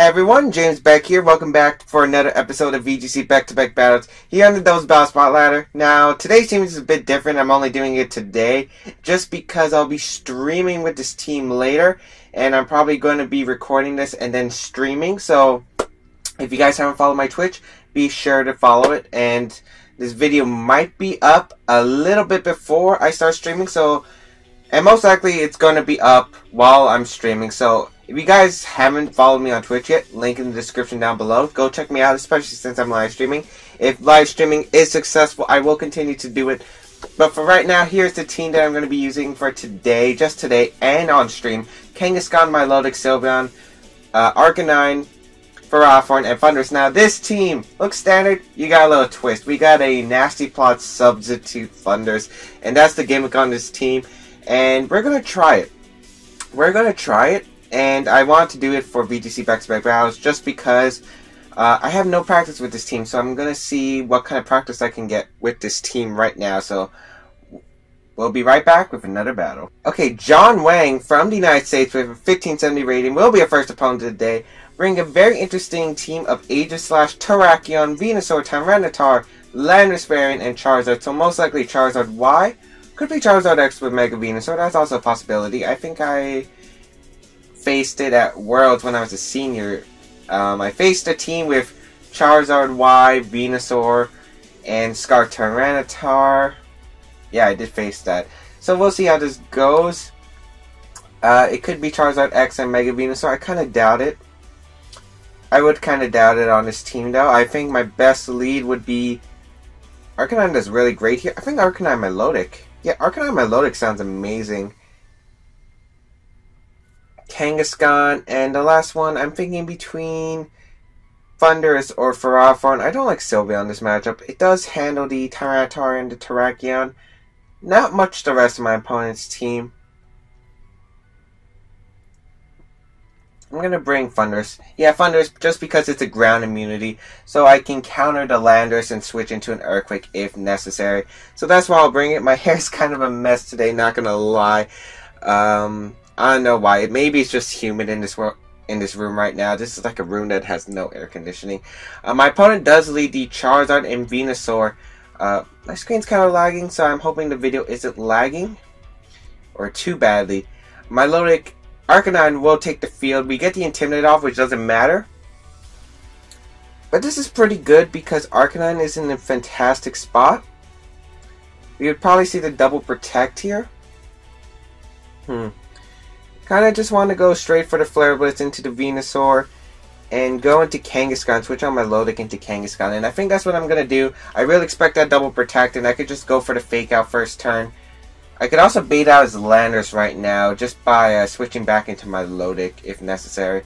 Hey everyone, James Baek here. Welcome back for another episode of VGC back-to-back battles here on the Those Battle Spot Ladder. Now, today's team is a bit different. I'm only doing it today just because I'll be streaming with this team later, and I'm probably going to be recording this and then streaming. So, if you guys haven't followed my Twitch, be sure to follow it. And this video might be up a little bit before I start streaming, and most likely it's going to be up while I'm streaming. So, if you guys haven't followed me on Twitch yet, link in the description down below. Go check me out, especially since I'm live streaming. If live streaming is successful, I will continue to do it. But for right now, here's the team that I'm going to be using for today, just today, and on stream. Kangaskhan, Milotic, Sylveon, Arcanine, Ferrothorn, and Thundurus. Now, this team looks standard. You got a little twist. We got a Nasty Plot substitute Thundurus, and that's the gimmick on this team. And we're going to try it. And I want to do it for VGC back-to-back battles just because I have no practice with this team. So I'm going to see what kind of practice I can get with this team right now. So we'll be right back with another battle. Okay, Jon Wang from the United States with a 1570 rating will be our first opponent of the day. Bring a very interesting team of Aegis/, Terrakion, Venusaur, Tyranitar, Landorus variant, and Charizard. So most likely Charizard Y. Could be Charizard X with Mega Venusaur. That's also a possibility. I think I faced it at Worlds when I was a senior. I faced a team with Charizard Y, Venusaur, and Scar Tyranitar. Yeah, I did face that. So we'll see how this goes. It could be Charizard X and Mega Venusaur. I kind of doubt it. I would kind of doubt it on this team, though. I think my best lead would be Arcanine does really great here. I think Arcanine Milotic. Yeah, Arcanine Milotic sounds amazing. Kangaskhan, and the last one, I'm thinking between Thundurus or Ferrothorn. I don't like Sylveon in this matchup. It does handle the Tyranitar and the Terrakion. Not much the rest of my opponent's team. I'm going to bring Thundurus. Yeah, Thundurus, just because it's a ground immunity, so I can counter the Landorus and switch into an Earthquake if necessary. So that's why I'll bring it. My hair's kind of a mess today, not going to lie. I don't know why. Maybe it's just humid in this room right now. This is like a room that has no air conditioning. My opponent does lead the Charizard and Venusaur. My screen's kind of lagging, so I'm hoping the video isn't lagging or too badly. Milotic Arcanine will take the field. We get the Intimidate off, which doesn't matter. But this is pretty good because Arcanine is in a fantastic spot. We would probably see the double protect here. Kind of just want to go straight for the Flare Blitz into the Venusaur and go into Kangaskhan, switch on my Milotic into Kangaskhan, and I think that's what I'm going to do. I really expect that double protect, and I could just go for the fake out first turn. I could also bait out his Landorus right now just by switching back into my Milotic if necessary.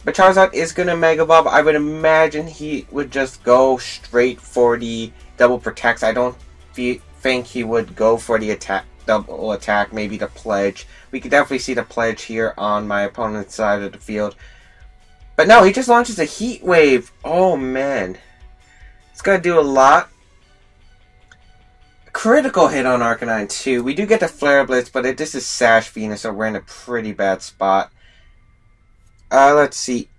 But Charizard is going to Mega Evolve. I would imagine he would just go straight for the double protects. I don't think he would go for the double attack, maybe the Pledge. We could definitely see the Pledge here on my opponent's side of the field. But no, he just launches a Heat Wave. Oh, man. It's going to do a lot. Critical hit on Arcanine, too. We do get the Flare Blitz, but this is Sash Venus, so we're in a pretty bad spot. Let's see.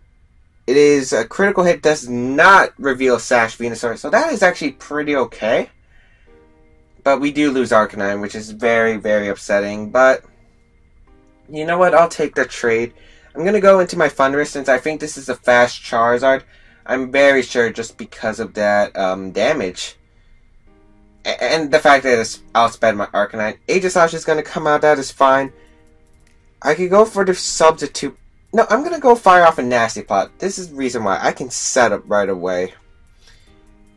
It is a critical hit, does not reveal Sash Venusaur, so that is actually pretty okay. But we do lose Arcanine, which is very, very upsetting. But you know what? I'll take the trade. I'm going to go into my Thundurus since I think this is a fast Charizard. I'm very sure just because of that damage. And the fact that it's outsped my Arcanine. Aegislash is going to come out. That is fine. I could go for the substitute. No, I'm going to go fire off a Nasty Plot. This is the reason why. I can set up right away.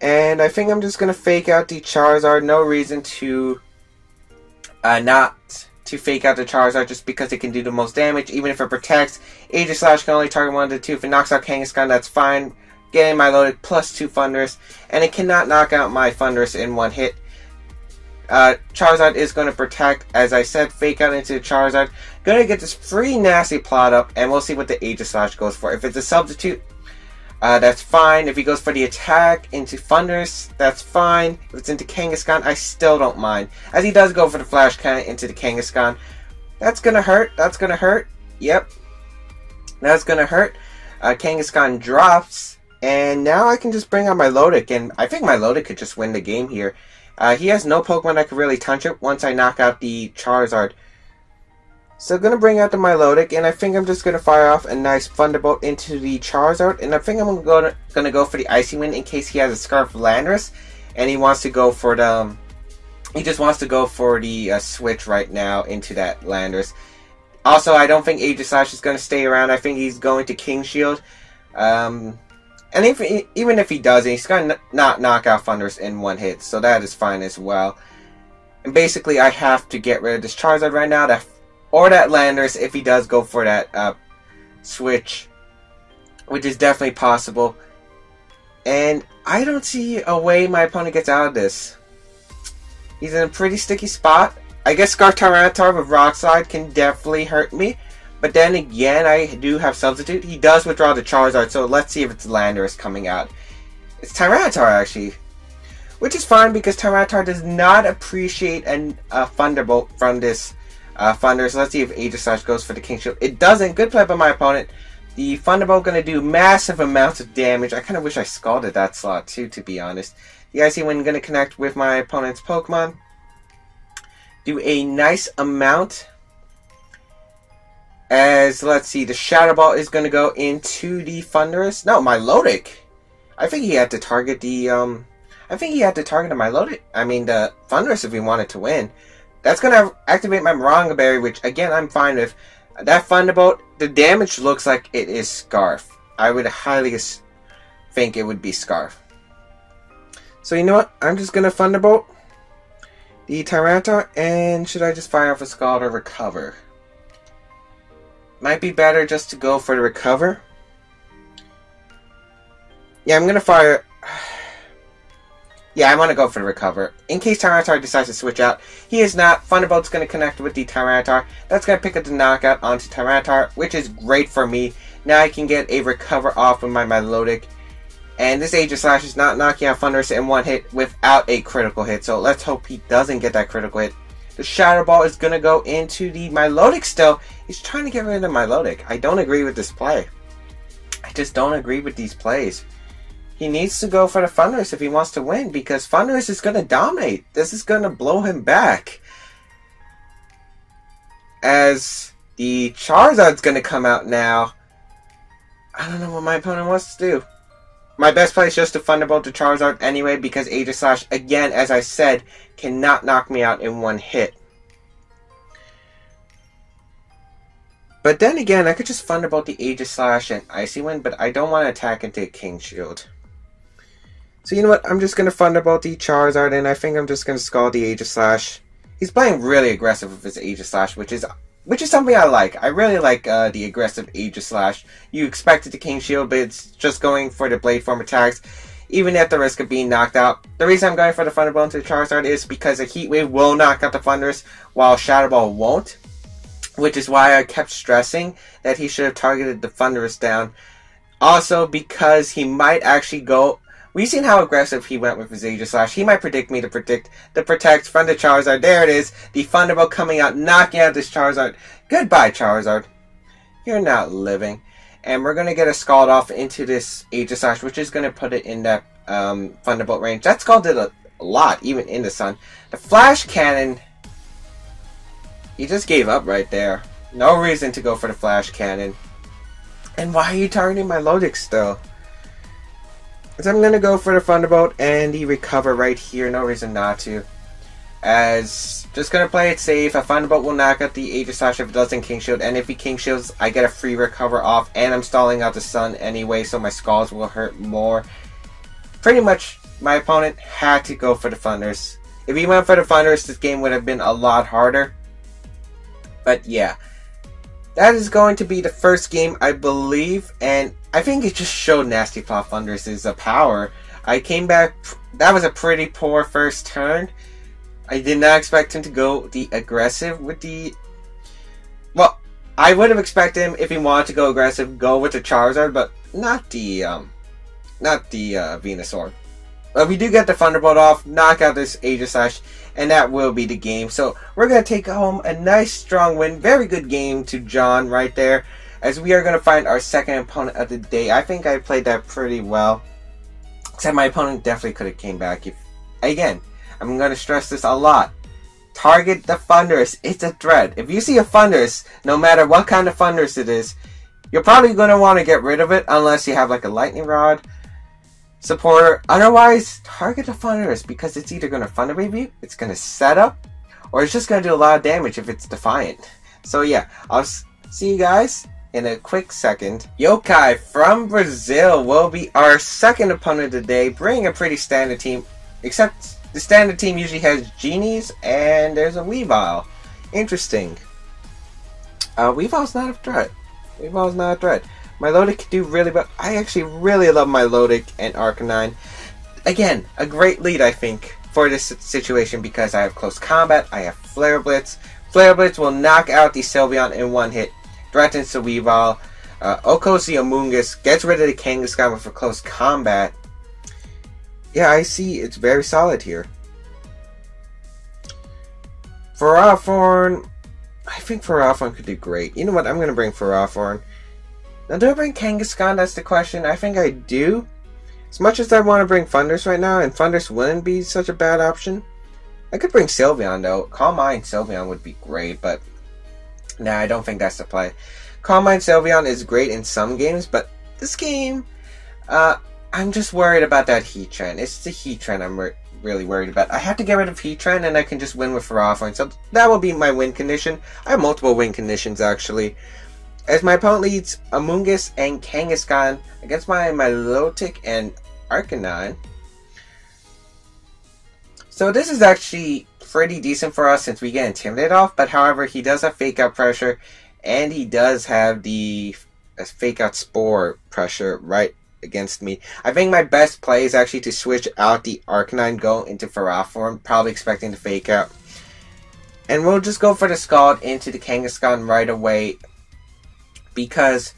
And I think I'm just going to fake out the Charizard. No reason to not to fake out the Charizard just because it can do the most damage. Even if it protects, Aegislash can only target one of the two. If it knocks out Kangaskhan, that's fine. Getting my loaded plus 2 Thundurus. And it cannot knock out my Thundurus in one hit. Charizard is going to protect. As I said, fake out into the Charizard. Going to get this free Nasty Plot up. And we'll see what the Aegislash goes for. If it's a substitute, that's fine. If he goes for the attack into Thundurus, that's fine. If it's into Kangaskhan, I still don't mind. As he does go for the Flash Cannon into the Kangaskhan. That's gonna hurt. That's gonna hurt. Yep. That's gonna hurt. Kangaskhan drops, and now I can just bring out my Lodic, and I think my Lodic could just win the game here. He has no Pokemon that could really touch it once I knock out the Charizard. So I'm going to bring out the Milotic, and I think I'm just going to fire off a nice Thunderbolt into the Charizard, and I think I'm going to go for the Icy Wind in case he has a Scarf Landorus, and he wants to go for the... He just wants to go for the switch right now into that Landorus. Also, I don't think Aegislash is going to stay around. I think he's going to King Shield. And even if he doesn't, he's going to not knock out Thundurus in one hit, so that is fine as well. And basically, I have to get rid of this Charizard right now, or that Landorus if he does go for that switch, which is definitely possible. And I don't see a way my opponent gets out of this. He's in a pretty sticky spot. I guess Scarf Tyranitar with Rock Slide can definitely hurt me. But then again, I do have Substitute. He does withdraw the Charizard, so let's see if it's Landorus coming out. It's Tyranitar, actually. Which is fine, because Tyranitar does not appreciate a Thunderbolt from this Thundurus. Let's see if Aegislash goes for the King Shield. It doesn't. Good play by my opponent. The Thunderbolt going to do massive amounts of damage. I kind of wish I scalded that slot, too, to be honest. The Icy Wind going to connect with my opponent's Pokemon. Do a nice amount. As, let's see, the Shadow Ball is going to go into the Thundurus. No, Milotic. I think he had to target the, the Milotic. I mean, the Thundurus if he wanted to win. That's going to activate my Moronga Berry, which, again, I'm fine with. That Thunderbolt, the damage looks like it is Scarf. I would highly think it would be Scarf. So, you know what? I'm just going to Thunderbolt the Tyranitar, and should I just fire off a Scald or Recover? Might be better just to go for the Recover. Yeah, I'm going to fire... Yeah, I'm going to go for the Recover. In case Tyranitar decides to switch out. He is not. Thunderbolt's going to connect with the Tyranitar. That's going to pick up the knockout onto Tyranitar, which is great for me. Now I can get a Recover off with my Milotic. And this Aegislash is not knocking out Thundurus in one hit without a critical hit. So let's hope he doesn't get that critical hit. The Shadow Ball is going to go into the Milotic still. He's trying to get rid of Milotic. I don't agree with this play. I just don't agree with these plays. He needs to go for the Thundurus if he wants to win, because Thundurus is going to dominate. This is going to blow him back. As the Charizard's going to come out now. I don't know what my opponent wants to do. My best play is just to Thunderbolt the Charizard anyway, because Aegislash, again, as I said, cannot knock me out in one hit. But then again, I could just Thunderbolt the Aegislash and Icy Wind, but I don't want to attack into King Shield. So you know what, I'm just going to Thunderbolt the Charizard, and I think I'm just going to Scald the Aegislash. He's playing really aggressive with his Aegislash, which is something I like. I really like the aggressive Aegislash. You expect it to King Shield, but it's just going for the Blade Form attacks, even at the risk of being knocked out. The reason I'm going for the Thunderbolt into the Charizard is because a Heat Wave will knock out the Thundurus, while Shadow Ball won't. Which is why I kept stressing that he should have targeted the Thundurus down. Also, because he might actually go... We've seen how aggressive he went with his Aegislash. He might predict me to protect from the Charizard. There it is. The Thunderbolt coming out, knocking out this Charizard. Goodbye, Charizard. You're not living. And we're going to get a Scald off into this Aegislash, which is going to put it in that Thunderbolt range. That Scald did a lot, even in the sun. The Flash Cannon... He just gave up right there. No reason to go for the Flash Cannon. And why are you targeting my Milotic still? So I'm going to go for the Thunderbolt and the Recover right here. No reason not to. As just going to play it safe. A Thunderbolt will knock out the Aegislash if it doesn't King Shield. And if he King Shields, I get a free Recover off. And I'm stalling out the Sun anyway, so my Scalds will hurt more. Pretty much, my opponent had to go for the Thundurus. If he went for the Thundurus, this game would have been a lot harder. But yeah, that is going to be the first game, I believe, and I think it just showed Nasty Plot Thundurus' power. I came back, that was a pretty poor first turn. I did not expect him to go the aggressive with the... Well, I would have expected him, if he wanted to go aggressive, go with the Charizard, but not the Venusaur. But we do get the Thunderbolt off, knock out this Aegislash, and that will be the game. So we're going to take home a nice strong win. Very good game to Jon right there. as we are going to find our second opponent of the day. I think I played that pretty well. Except my opponent definitely could have came back. Again, I'm going to stress this a lot. Target the Thundurus. It's a threat. If you see a Thundurus, no matter what kind of Thundurus it is, you're probably going to want to get rid of it unless you have like a Lightning Rod supporter. Otherwise, target the Thundurus because it's either going to Thunder Wave you, it's going to set up, or it's just going to do a lot of damage if it's Defiant. So yeah, I'll see you guys in a quick second. Youkai from Brazil will be our second opponent of the day, bringing a pretty standard team, except the standard team usually has Genies and there's a Weavile. Interesting. Weavile's not a threat. Weavile's not a threat. Milotic can do really well. I actually really love Milotic and Arcanine. Again, a great lead I think for this situation because I have close combat, I have Flare Blitz. Flare Blitz will knock out the Sylveon in one hit, threatens the Weavile. Okos the Amoonguss, gets rid of the Kangaskhan for close combat. Yeah, I see it's very solid here. Ferrothorn, I think Ferrothorn could do great. You know what, I'm going to bring Ferrothorn. Now, do I bring Kangaskhan? That's the question. I think I do. As much as I want to bring Thundurus right now, and Thundurus wouldn't be such a bad option. I could bring Sylveon though. Calm Mind Sylveon would be great, but nah, I don't think that's the play. Calm Mind Sylveon is great in some games, but this game, I'm just worried about that Heatran. It's the Heatran I'm really worried about. I have to get rid of Heatran and I can just win with Ferrothorn, so that will be my win condition. I have multiple win conditions actually. As my opponent leads Amoonguss and Kangaskhan against my Milotic and Arcanine. So this is actually pretty decent for us since we get Intimidated off, but however he does have Fake Out pressure and he does have the Fake Out Spore pressure right against me. I think my best play is actually to switch out the Arcanine, go into Ferrothorn, probably expecting to Fake Out. And we'll just go for the Scald into the Kangaskhan right away because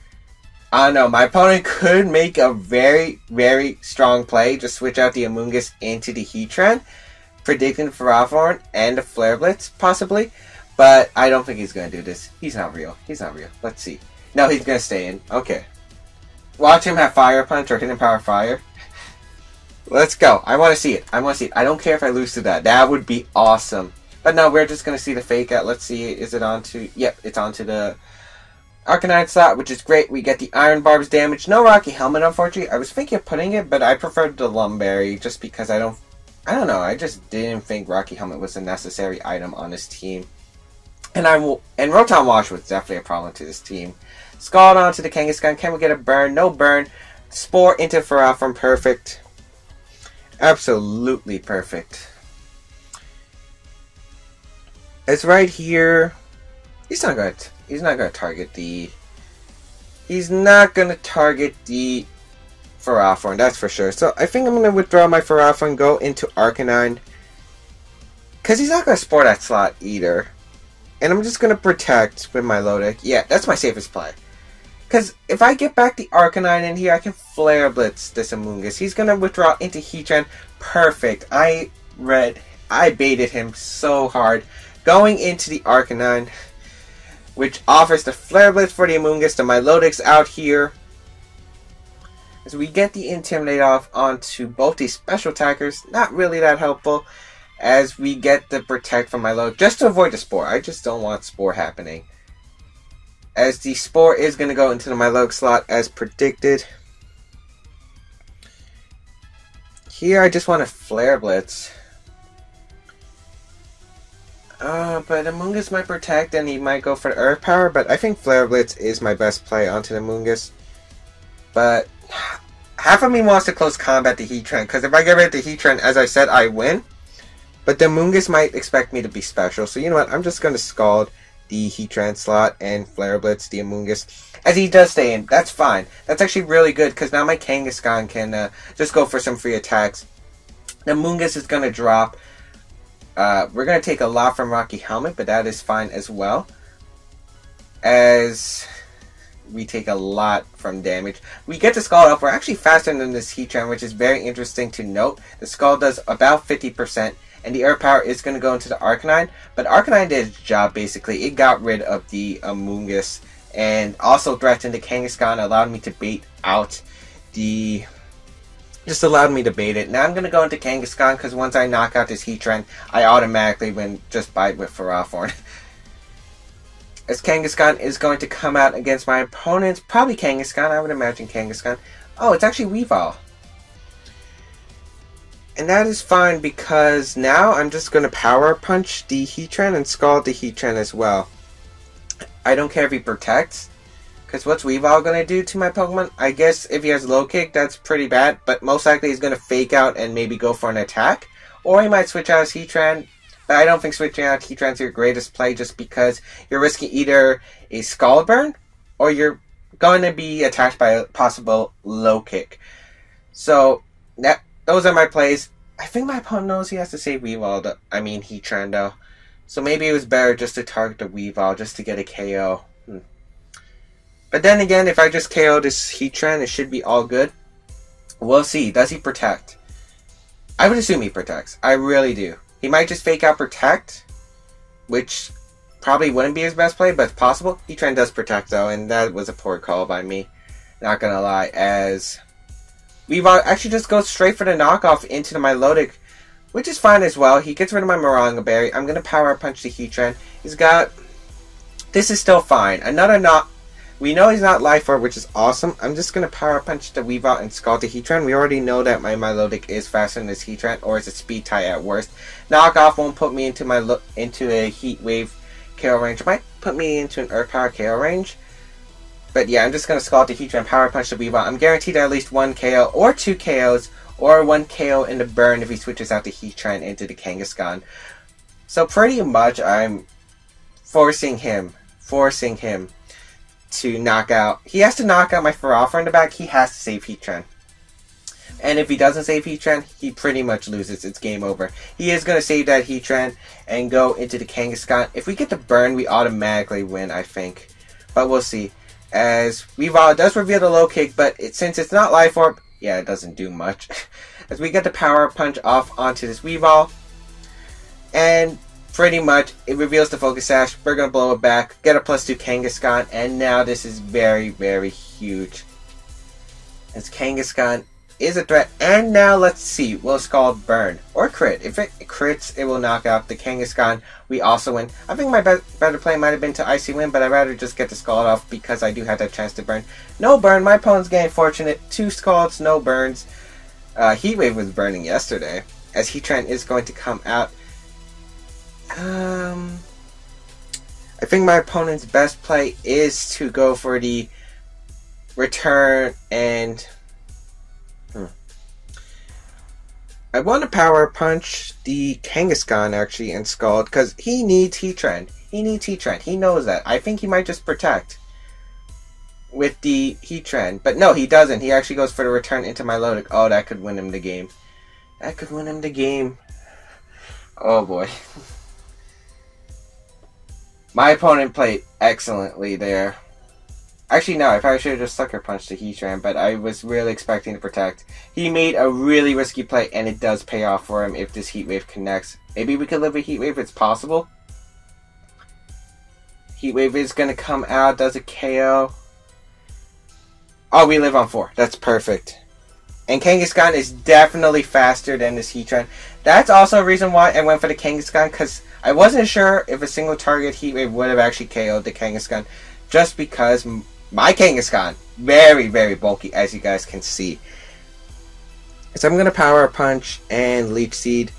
I don't know, my opponent could make a very, very strong play, just switch out the Amoonguss into the Heatran, predicting Ferrothorn and a Flare Blitz, possibly. But I don't think he's going to do this. He's not real. He's not real. Let's see. No, he's going to stay in. Okay. Watch him have Fire Punch or Hidden Power Fire. Let's go. I want to see it. I want to see it. I don't care if I lose to that. That would be awesome. But no, we're just going to see the Fake Out. Let's see. Is it onto... Yep, it's onto the Arcanine slot, which is great. We get the Iron Barb's damage. No Rocky Helmet, unfortunately. I was thinking of putting it, but I preferred the Lumberry just because I don't know. I just didn't think Rocky Helmet was a necessary item on this team. And Rotom Wash was definitely a problem to this team. Scald onto the Kangaskhan. Can we get a burn? No burn. Spore into Ferrothorn. Perfect. Absolutely perfect. It's right here. He's not gonna target the Ferrothorn, that's for sure. So I think I'm gonna withdraw my Ferrothorn, go into Arcanine. Cause he's not gonna Spore that slot either. And I'm just going to protect with my Milotic. Yeah, that's my safest play. Because if I get back the Arcanine in here, I can Flare Blitz this Amoonguss. He's going to withdraw into Heatran. Perfect. I baited him so hard. Going into the Arcanine, which offers the Flare Blitz for the Amoonguss. The Milotic's out here. As we get the Intimidate off onto both these special attackers. Not really that helpful. As we get the Protect from Milotic, just to avoid the Spore. I just don't want Spore happening. As the Spore is going to go into the Milotic slot as predicted. Here I just want to Flare Blitz. But Amoonguss might Protect and he might go for the Earth Power, but I think Flare Blitz is my best play onto the Amoonguss. But half of me wants to close combat the Heatran, because if I get rid of the Heatran, as I said, I win. But the Amoonguss might expect me to be special. So you know what? I'm just going to Scald the Heatran slot and Flare Blitz the Amoonguss. As he does stay in. That's fine. That's actually really good because now my Kangaskhan can just go for some free attacks. The Amoonguss is going to drop. We're going to take a lot from Rocky Helmet, but that is fine as well. As we take a lot from damage. We get the Scald up. We're actually faster than this Heatran, which is very interesting to note. The Scald does about 50%. And the Earth Power is going to go into the Arcanine. But Arcanine did its job, basically. It got rid of the Amoonguss and also threatened the Kangaskhan, allowed me to bait out the... Just allowed me to bait it. Now I'm going to go into Kangaskhan, because once I knock out this Heatran, I automatically win just by with Ferrothorn. As Kangaskhan is going to come out against my opponents, probably Kangaskhan, I would imagine Kangaskhan. Oh, it's actually Weavile. And that is fine, because now I'm just going to Power Punch the Heatran and Scald the Heatran as well. I don't care if he protects, because what's Weavile going to do to my Pokemon? I guess if he has Low Kick, that's pretty bad, but most likely he's going to Fake Out and maybe go for an attack. Or he might switch out his Heatran, but I don't think switching out Heatran's your greatest play, just because you're risking either a Scald Burn, or you're going to be attacked by a possible Low Kick. So, those are my plays. I think my opponent knows he has to save Weavile, Heatran though. So maybe it was better just to target the Weavile, just to get a KO. But then again, if I just KO this Heatran, it should be all good. We'll see. Does he protect? I would assume he protects. I really do. He might just Fake Out Protect, which probably wouldn't be his best play, but it's possible. Heatran does protect though, and that was a poor call by me. Not gonna lie, as Weavile actually just goes straight for the knockoff into my Milotic, which is fine as well. He gets rid of my Moronga Berry. I'm going to Power Punch the Heatran. He's got... This is still fine. Another not... We know he's not Life Orb, which is awesome. I'm just going to Power Punch the Weavile and Scald the Heatran. We already know that my Milotic is faster than this Heatran, or it's a Speed tie at worst. Knockoff won't put me into a Heat Wave KO range. It might put me into an Earth Power KO range. But yeah, I'm just going to Scald the Heatran, Power Punch the Weavile. I'm guaranteed at least 1 KO, or 2 KOs, or 1 KO in the burn if he switches out the Heatran into the Kangaskhan. So pretty much I'm forcing him to knock out. He has to knock out my Ferrothorn in the back. He has to save Heatran. And if he doesn't save Heatran, he pretty much loses. It's game over. He is going to save that Heatran and go into the Kangaskhan. If we get the burn, we automatically win, I think. But we'll see. As Weavile does reveal the Low Kick, but since it's not Life Orb, yeah, it doesn't do much. As we get the Power Punch off onto this Weavile. And pretty much, it reveals the Focus Sash. We're going to blow it back. Get a +2 Kangaskhan. And now this is very, very huge. As Kangaskhan is a threat. And now let's see. Will Scald burn? Or crit. If it crits, it will knock out the Kangaskhan. We also win. I think my better play might have been to Icy Wind, but I'd rather just get the Scald off because I do have that chance to burn. No burn. My opponent's getting fortunate. 2 Scalds, no burns. Heat Wave was burning yesterday. As Heatran is going to come out. I think my opponent's best play is to go for the return and... I want to Power Punch the Kangaskhan, actually, and Scald, because he needs Heatran. He needs Heatran. He knows that. I think he might just protect with the Heatran. But no, he doesn't. He actually goes for the return into my Milotic. Oh, that could win him the game. That could win him the game. Oh, boy. My opponent played excellently there. Actually, no, I probably should have just Sucker Punched the Heatran, but I was really expecting to protect. He made a really risky play, and it does pay off for him if this Heat Wave connects. Maybe we could live a Heat Wave, it's possible. Heat Wave is going to come out, does a KO. Oh, we live on 4. That's perfect. And Kangaskhan is definitely faster than this Heatran. That's also a reason why I went for the Kangaskhan, because I wasn't sure if a single target Heat Wave would have actually KO'd the Kangaskhan, just because my Kangaskhan, very, very bulky, as you guys can see. So I'm going to Power Punch and Leech Seed.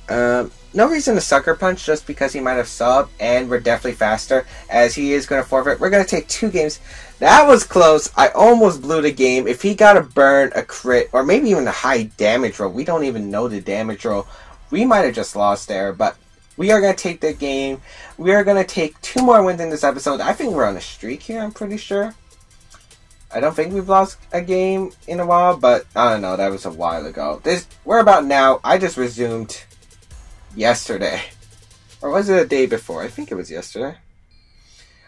No reason to Sucker Punch, just because he might have sub, and we're definitely faster, as he is going to forfeit. We're going to take 2 games. That was close. I almost blew the game. If he got a burn, a crit, or maybe even a high damage roll, we don't even know the damage roll, we might have just lost there, but we are going to take the game. We are going to take 2 more wins in this episode. I think we're on a streak here, I'm pretty sure. I don't think we've lost a game in a while, but I don't know, that was a while ago. We're about now. I just resumed yesterday. Or was it a day before? I think it was yesterday.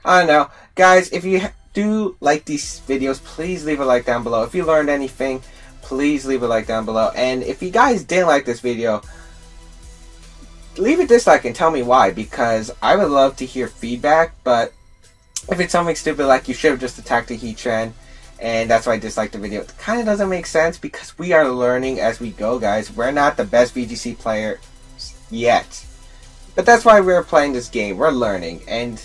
I don't know. Guys, if you do like these videos, please leave a like down below. If you learned anything, please leave a like down below. And if you guys didn't like this video, leave a dislike and tell me why, because I would love to hear feedback, but if it's something stupid like you should have just attacked the Heatran, and that's why I disliked the video, it kind of doesn't make sense because we are learning as we go, guys. We're not the best VGC player yet. But that's why we're playing this game. We're learning, and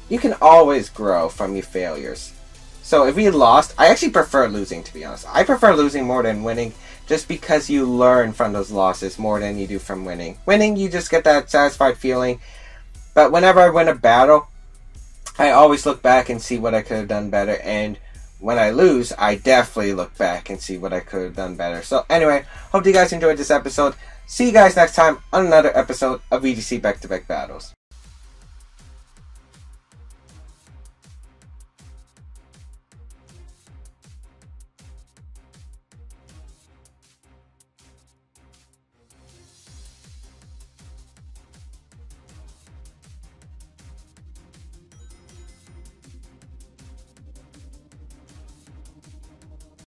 you can always grow from your failures. So if we lost, I actually prefer losing, to be honest. I prefer losing more than winning, just because you learn from those losses more than you do from winning. Winning, you just get that satisfied feeling. But whenever I win a battle, I always look back and see what I could have done better. And when I lose, I definitely look back and see what I could have done better. So anyway, hope you guys enjoyed this episode. See you guys next time on another episode of VGC Back-to-Back Battles.